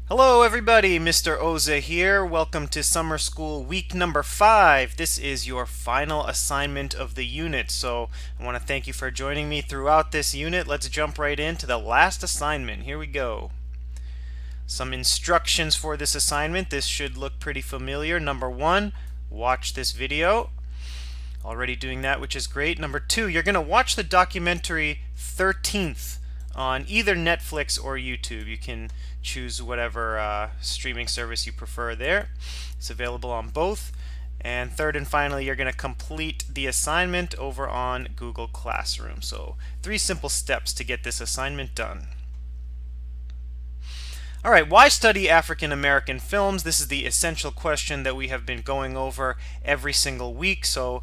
Hello everybody, Mr. Oza here. Welcome to summer school week number 5. This is your final assignment of the unit. So I want to thank you for joining me throughout this unit. Let's jump right into the last assignment. Here we go. Some instructions for this assignment. This should look pretty familiar. Number 1, watch this video. Already doing that, which is great. Number 2, you're going to watch the documentary 13th on either Netflix or YouTube. You can choose whatever streaming service you prefer there. It's available on both. And third and finally, you're going to complete the assignment over on Google Classroom. So 3 simple steps to get this assignment done. All right, why study African American films? This is the essential question that we have been going over every single week. So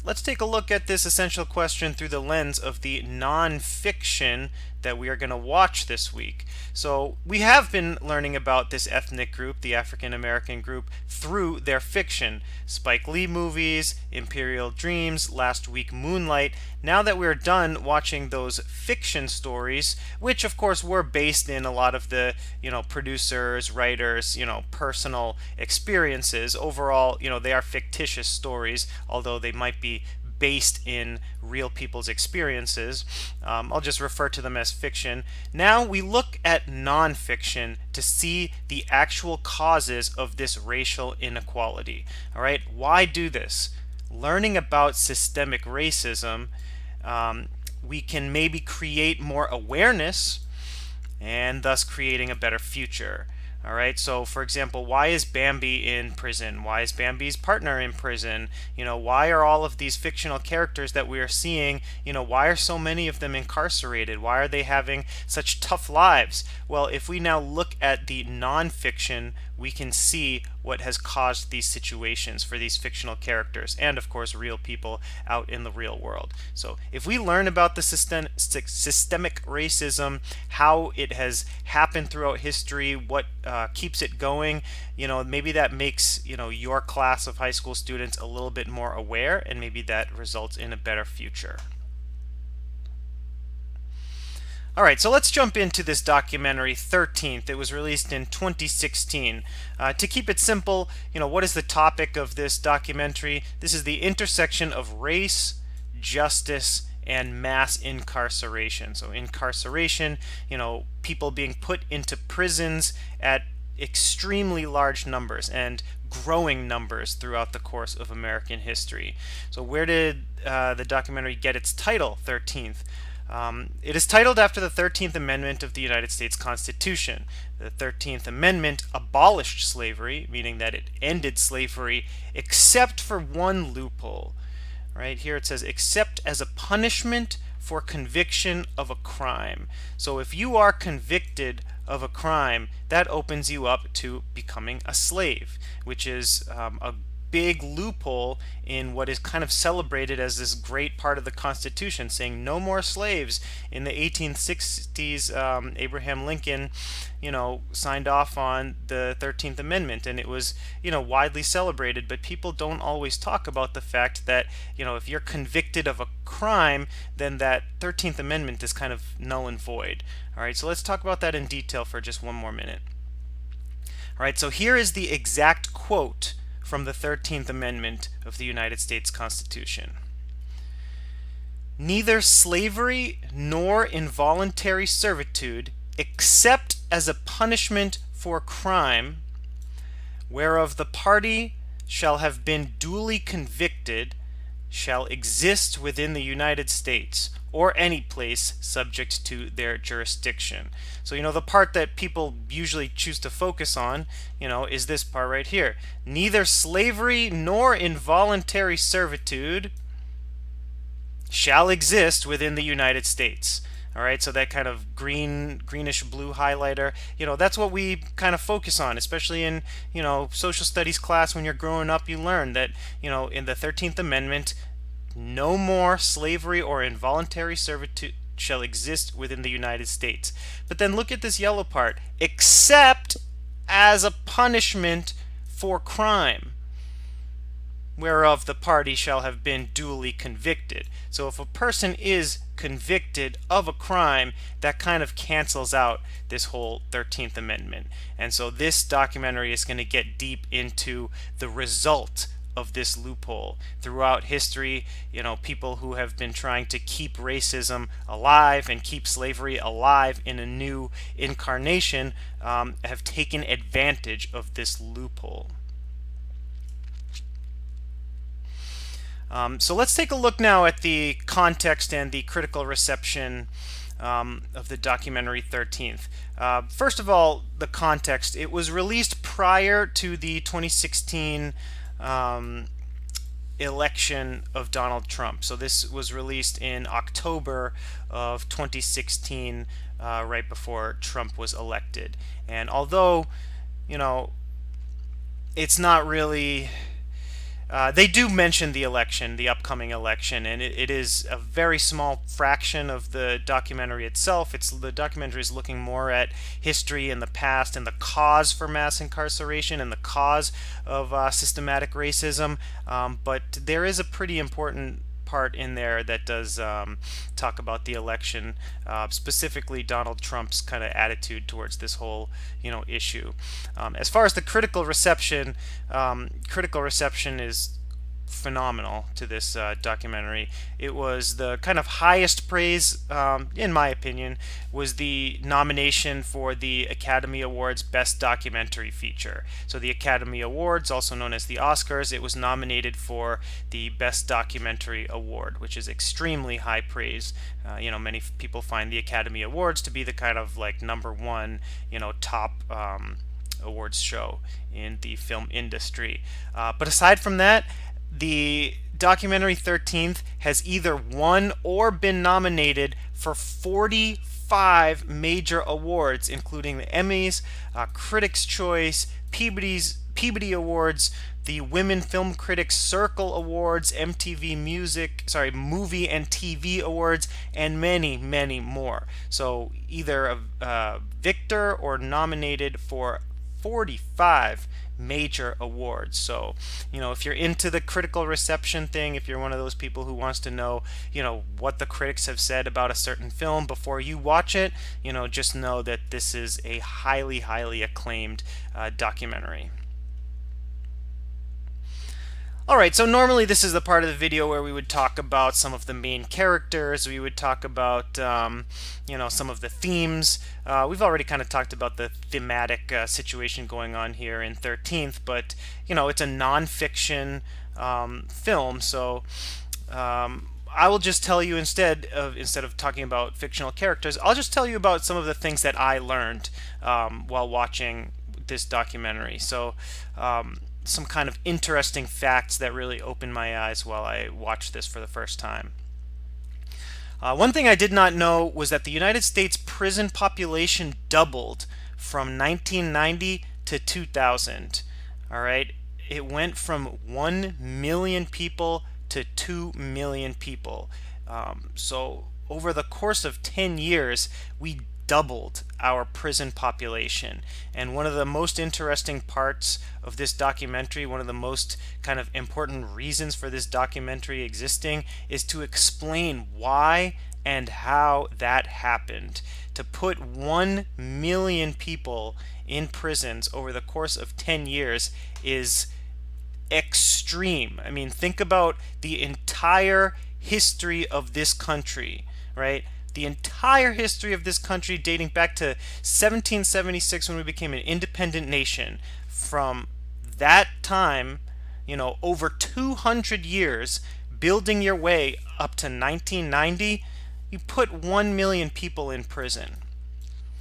let's take a look at this essential question through the lens of the nonfiction that we are going to watch this week. So we have been learning about this ethnic group, the African American group, through their fiction. Spike Lee movies, Imperial Dreams, last week Moonlight. Now that we're done watching those fiction stories, which of course were based in a lot of the, producers, writers, personal experiences, overall, they are fictitious stories, although they might be based in real people's experiences. I'll just refer to them as fiction. Now we look at nonfiction to see the actual causes of this racial inequality. All right, why do this? Learning about systemic racism, we can maybe create more awareness and thus creating a better future. All right, so for example, why is Bambi in prison? Why is Bambi's partner in prison? Why are all of these fictional characters that we are seeing, why are so many of them incarcerated? Why are they having such tough lives? Well, if we now look at the nonfiction, we can see what has caused these situations for these fictional characters and, of course, real people out in the real world. So if we learn about the systemic racism, how it has happened throughout history, what keeps it going, maybe that makes, your class of high school students a little bit more aware, and maybe that results in a better future. All right, so let's jump into this documentary 13th. It was released in 2016. To keep it simple, what is the topic of this documentary? This is the intersection of race, justice, and mass incarceration. So incarceration, people being put into prisons at extremely large numbers and growing numbers throughout the course of American history. So where did the documentary get its title, 13th? It is titled after the 13th Amendment of the United States Constitution. The 13th Amendment abolished slavery, meaning that it ended slavery, except for one loophole. Right here it says, except as a punishment for conviction of a crime. So if you are convicted of a crime, that opens you up to becoming a slave, which is a big loophole in what is kind of celebrated as this great part of the Constitution, saying no more slaves. In the 1860s, Abraham Lincoln, signed off on the 13th Amendment, and it was, widely celebrated. But people don't always talk about the fact that, if you're convicted of a crime, then that 13th Amendment is kind of null and void. All right, so let's talk about that in detail for just one more minute. All right, so here is the exact quote from the 13th Amendment of the United States Constitution. Neither slavery nor involuntary servitude, except as a punishment for crime, whereof the party shall have been duly convicted, shall exist within the United States or any place subject to their jurisdiction. So, the part that people usually choose to focus on, is this part right here. Neither slavery nor involuntary servitude shall exist within the United States. All right, so that kind of greenish blue highlighter, that's what we kind of focus on, especially in, social studies class. When you're growing up, you learn that, in the 13th Amendment, no more slavery or involuntary servitude shall exist within the United States. But then look at this yellow part, except as a punishment for crime. whereof the party shall have been duly convicted. So if a person is convicted of a crime, that kind of cancels out this whole 13th Amendment. And so this documentary is going to get deep into the result of this loophole. Throughout history, people who have been trying to keep racism alive and keep slavery alive in a new incarnation have taken advantage of this loophole. So let's take a look now at the context and the critical reception of the documentary 13th. First of all, the context. It was released prior to the 2016 election of Donald Trump. So this was released in October of 2016, right before Trump was elected. And although, it's not really... they do mention the election, the upcoming election, and it is a very small fraction of the documentary itself. The documentary is looking more at history and the past and the cause for mass incarceration and the cause of systematic racism. But there is a pretty important part in there that does talk about the election, specifically Donald Trump's kind of attitude towards this whole issue. As far as the critical reception is phenomenal to this documentary. It was the kind of highest praise, in my opinion, was the nomination for the Academy Awards Best Documentary Feature. So the Academy Awards, also known as the Oscars, it was nominated for the Best Documentary Award, which is extremely high praise. Many people find the Academy Awards to be the kind of like #1, top awards show in the film industry. But aside from that, the documentary 13th has either won or been nominated for 45 major awards, including the Emmys, Critics' Choice, Peabody Awards, the Women Film Critics Circle Awards, MTV Movie and TV Awards, and many, many more. So either a victor or nominated for 45 major awards. So, if you're into the critical reception thing, if you're one of those people who wants to know, what the critics have said about a certain film before you watch it, just know that this is a highly, highly acclaimed documentary. Alright, so normally this is the part of the video where we would talk about some of the main characters, we would talk about some of the themes. We've already kind of talked about the thematic situation going on here in 13th, but it's a non-fiction film, so I will just tell you instead of talking about fictional characters, I'll just tell you about some of the things that I learned while watching this documentary. So some kind of interesting facts that really opened my eyes while I watched this for the first time. One thing I did not know was that the United States prison population doubled from 1990 to 2000. All right, it went from 1 million people to 2 million people. So over the course of 10 years, we doubled our prison population. And one of the most interesting parts of this documentary, one of the most kind of important reasons for this documentary existing, is to explain why and how that happened. To put 1 million people in prisons over the course of 10 years is extreme. I mean, think about the entire history of this country, right? The entire history of this country dating back to 1776 when we became an independent nation. From that time, over 200 years, building your way up to 1990, you put 1 million people in prison.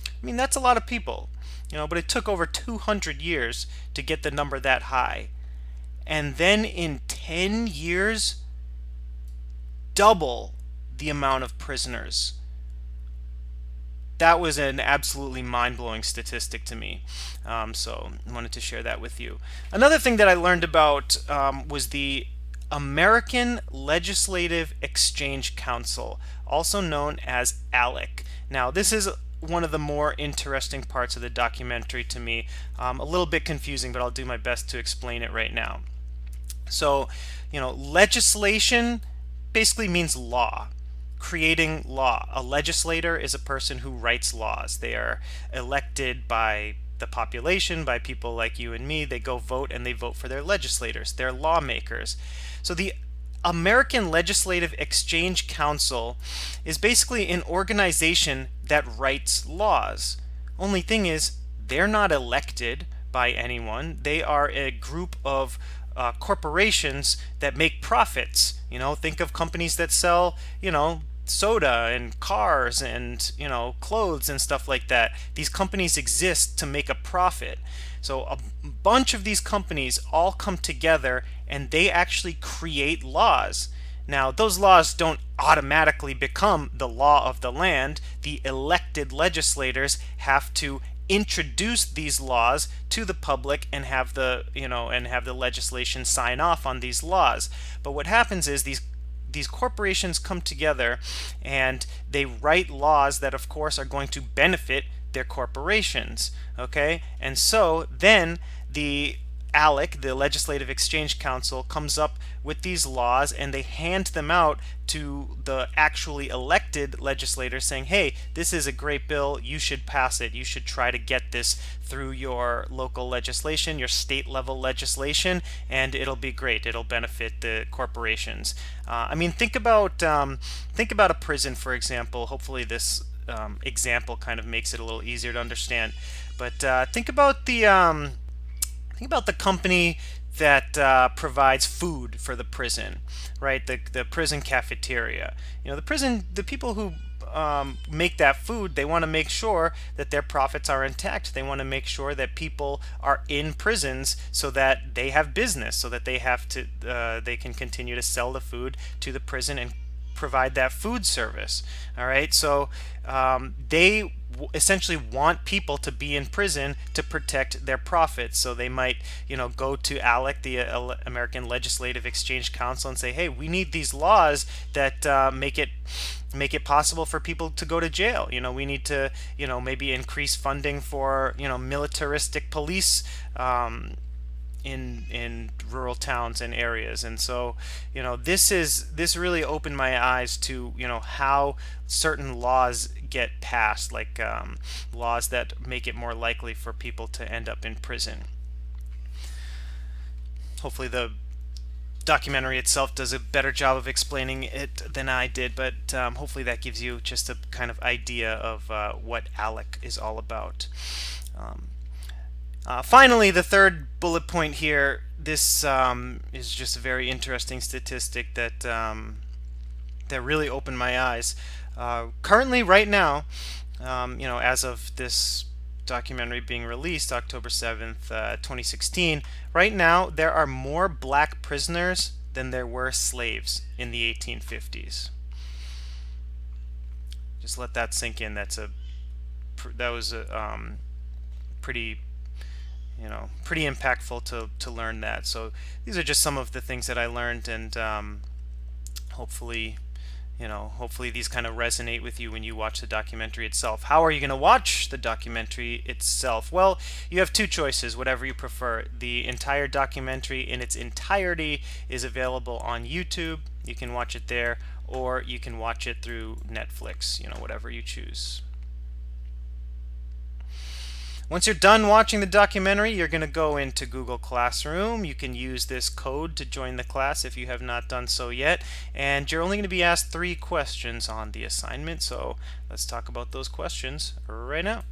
I mean, that's a lot of people, but it took over 200 years to get the number that high. And then in 10 years, double the amount of prisoners. That was an absolutely mind-blowing statistic to me, so I wanted to share that with you. Another thing that I learned about was the American Legislative Exchange Council, also known as ALEC. Now, this is one of the more interesting parts of the documentary to me. A little bit confusing, but I'll do my best to explain it right now. So, legislation basically means law, creating law. A legislator is a person who writes laws. They are elected by the population, by people like you and me. They go vote and they vote for their legislators. They're lawmakers. So the American Legislative Exchange Council is basically an organization that writes laws. Only thing is, they're not elected by anyone. They are a group of corporations that make profits. Think of companies that sell, soda and cars and clothes and stuff like that. These companies exist to make a profit. So a bunch of these companies all come together and they actually create laws. Now, those laws don't automatically become the law of the land. The elected legislators have to introduce these laws to the public and have the legislation sign off on these laws. But what happens is these corporations come together and they write laws that of course are going to benefit their corporations. Okay, and so then the ALEC, the Legislative Exchange Council, comes up with these laws and they hand them out to the actually elected legislators saying, hey, this is a great bill, you should pass it, you should try to get this through your local legislation, your state level legislation, and it'll be great, it'll benefit the corporations. Think about a prison, for example. Hopefully this example kind of makes it a little easier to understand. But think about the company that provides food for the prison, right? The prison cafeteria. The people who make that food, they want to make sure that their profits are intact. They want to make sure that people are in prisons so that they have business, so that they can continue to sell the food to the prison and provide that food service. All right, so they essentially want people to be in prison to protect their profits. So they might, go to ALEC, the American Legislative Exchange Council, and say, "Hey, we need these laws that make it possible for people to go to jail. We need to, maybe increase funding for, militaristic police." In rural towns and areas. And so this really opened my eyes to how certain laws get passed, like laws that make it more likely for people to end up in prison. Hopefully the documentary itself does a better job of explaining it than I did, but hopefully that gives you just a kind of idea of what ALEC is all about. Finally, the third bullet point here, this is just a very interesting statistic that really opened my eyes. Currently, right now, as of this documentary being released, October 7th, 2016, right now there are more black prisoners than there were slaves in the 1850s. Just let that sink in. That was a pretty impactful to learn that. So these are just some of the things that I learned, and hopefully these kind of resonate with you when you watch the documentary itself. How are you going to watch the documentary itself? Well, you have two choices, whatever you prefer. The entire documentary in its entirety is available on YouTube. You can watch it there, or you can watch it through Netflix, whatever you choose. Once you're done watching the documentary, you're going to go into Google Classroom. You can use this code to join the class if you have not done so yet. And you're only going to be asked 3 questions on the assignment. So let's talk about those questions right now.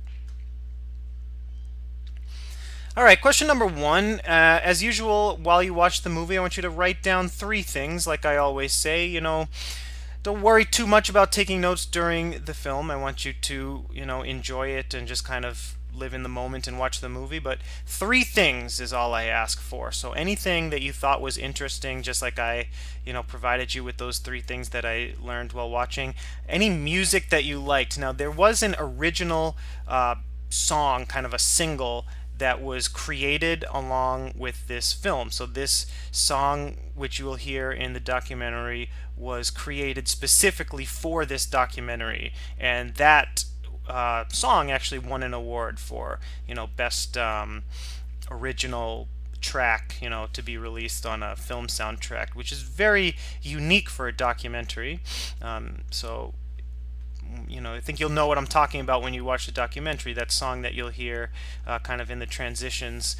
All right, question number 1. As usual, while you watch the movie, I want you to write down 3 things. Like I always say, don't worry too much about taking notes during the film. I want you to, enjoy it and just kind of live in the moment and watch the movie. But 3 things is all I ask for. So anything that you thought was interesting, just like I provided you with those 3 things that I learned while watching. Any music that you liked. Now there was an original song, kind of a single, that was created along with this film. So this song, which you will hear in the documentary, was created specifically for this documentary, and that song actually won an award for best original track, to be released on a film soundtrack, which is very unique for a documentary. So I think you'll know what I'm talking about when you watch the documentary. That song that you'll hear kind of in the transitions.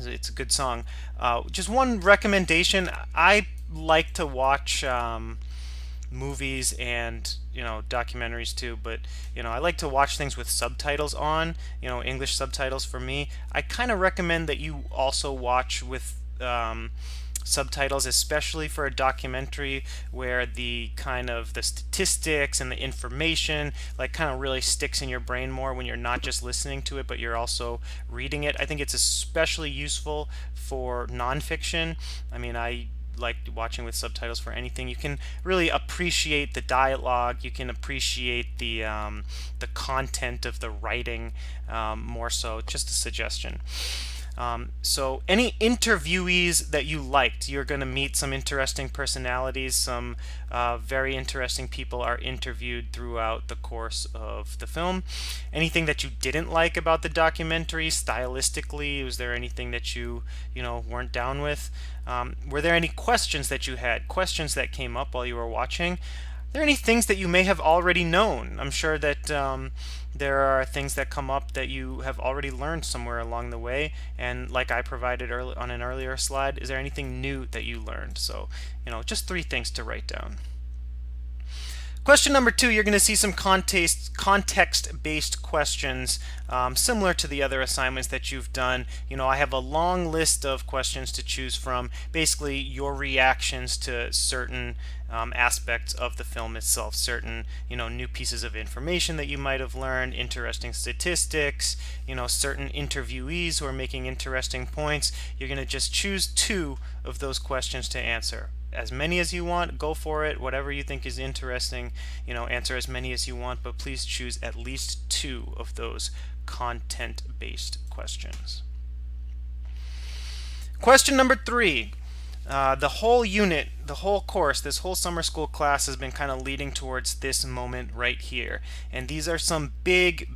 It's a good song. Just one recommendation: I like to watch movies and documentaries too, but I like to watch things with subtitles on, English subtitles for me. I kind of recommend that you also watch with subtitles, especially for a documentary where the kind of the statistics and the information like kind of really sticks in your brain more when you're not just listening to it but you're also reading it. I think it's especially useful for nonfiction. I mean, I like watching with subtitles for anything. You can really appreciate the dialogue. You can appreciate the content of the writing more so. Just a suggestion. So any interviewees that you liked, you're going to meet some interesting personalities. Some very interesting people are interviewed throughout the course of the film. Anything that you didn't like about the documentary stylistically? Was there anything that you weren't down with? Were there any questions that you had, questions that came up while you were watching? Are there any things that you may have already known? I'm sure that there are things that come up that you have already learned somewhere along the way, and like I provided on an earlier slide, is there anything new that you learned? So, just 3 things to write down. Question number 2, you're going to see some context-based questions similar to the other assignments that you've done. I have a long list of questions to choose from, basically your reactions to certain aspects of the film itself, certain new pieces of information that you might have learned, interesting statistics, certain interviewees who are making interesting points. You're going to just choose 2 of those questions to answer. As many as you want, go for it. Whatever you think is interesting, answer as many as you want, but please choose at least 2 of those content-based questions. Question number 3. The whole unit, the whole course, this whole summer school class has been kind of leading towards this moment right here. And these are some big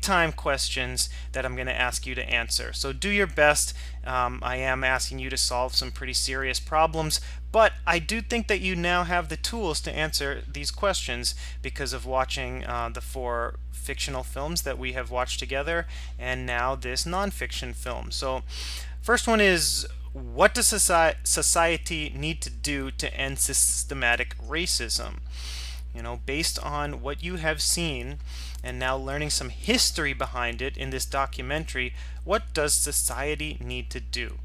time questions that I'm going to ask you to answer. So do your best. I am asking you to solve some pretty serious problems, but I do think that you now have the tools to answer these questions because of watching the 4 fictional films that we have watched together and now this nonfiction film. So first one is, what does society need to do to end systematic racism? Based on what you have seen and now learning some history behind it in this documentary, what does society need to do?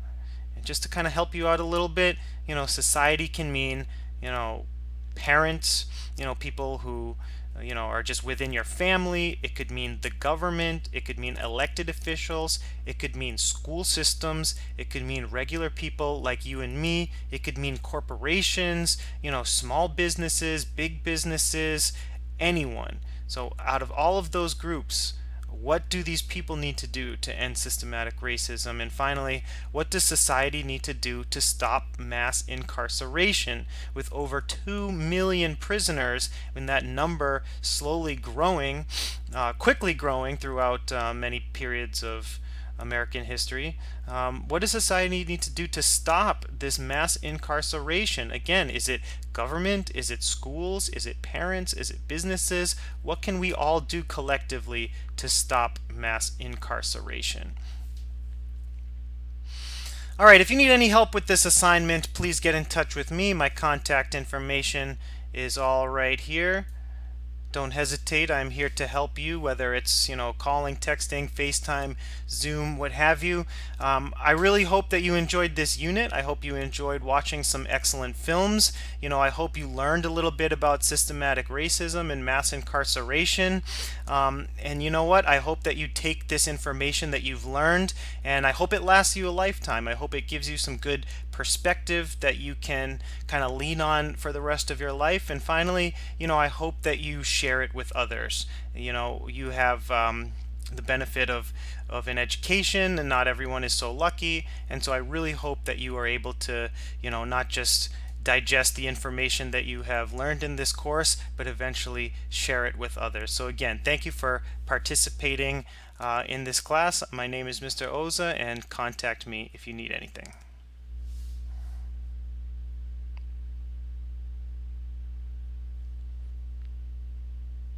And just to kind of help you out a little bit, society can mean, parents, people who are just within your family. It could mean the government. It could mean elected officials. It could mean school systems. It could mean regular people like you and me. It could mean corporations, small businesses, big businesses, anyone. So out of all of those groups, what do these people need to do to end systematic racism? And finally, what does society need to do to stop mass incarceration with over 2 million prisoners and that number slowly growing, quickly growing throughout many periods of American history? What does society need to do to stop this mass incarceration? Again, is it government? Is it schools? Is it parents? Is it businesses? What can we all do collectively to stop mass incarceration? All right, if you need any help with this assignment, please get in touch with me. My contact information is all right here. Don't hesitate. I'm here to help you, whether it's calling, texting, FaceTime, Zoom, what have you. I really hope that you enjoyed this unit. I hope you enjoyed watching some excellent films. I hope you learned a little bit about systematic racism and mass incarceration. And you know what? I hope that you take this information that you've learned, and I hope it lasts you a lifetime. I hope it gives you some good perspective that you can kind of lean on for the rest of your life. And finally, I hope that you share it with others. You have the benefit of an education, and not everyone is so lucky. And so I really hope that you are able to, not just digest the information that you have learned in this course, but eventually share it with others. So again, thank you for participating. in this class. My name is Mr. Oza, and contact me if you need anything.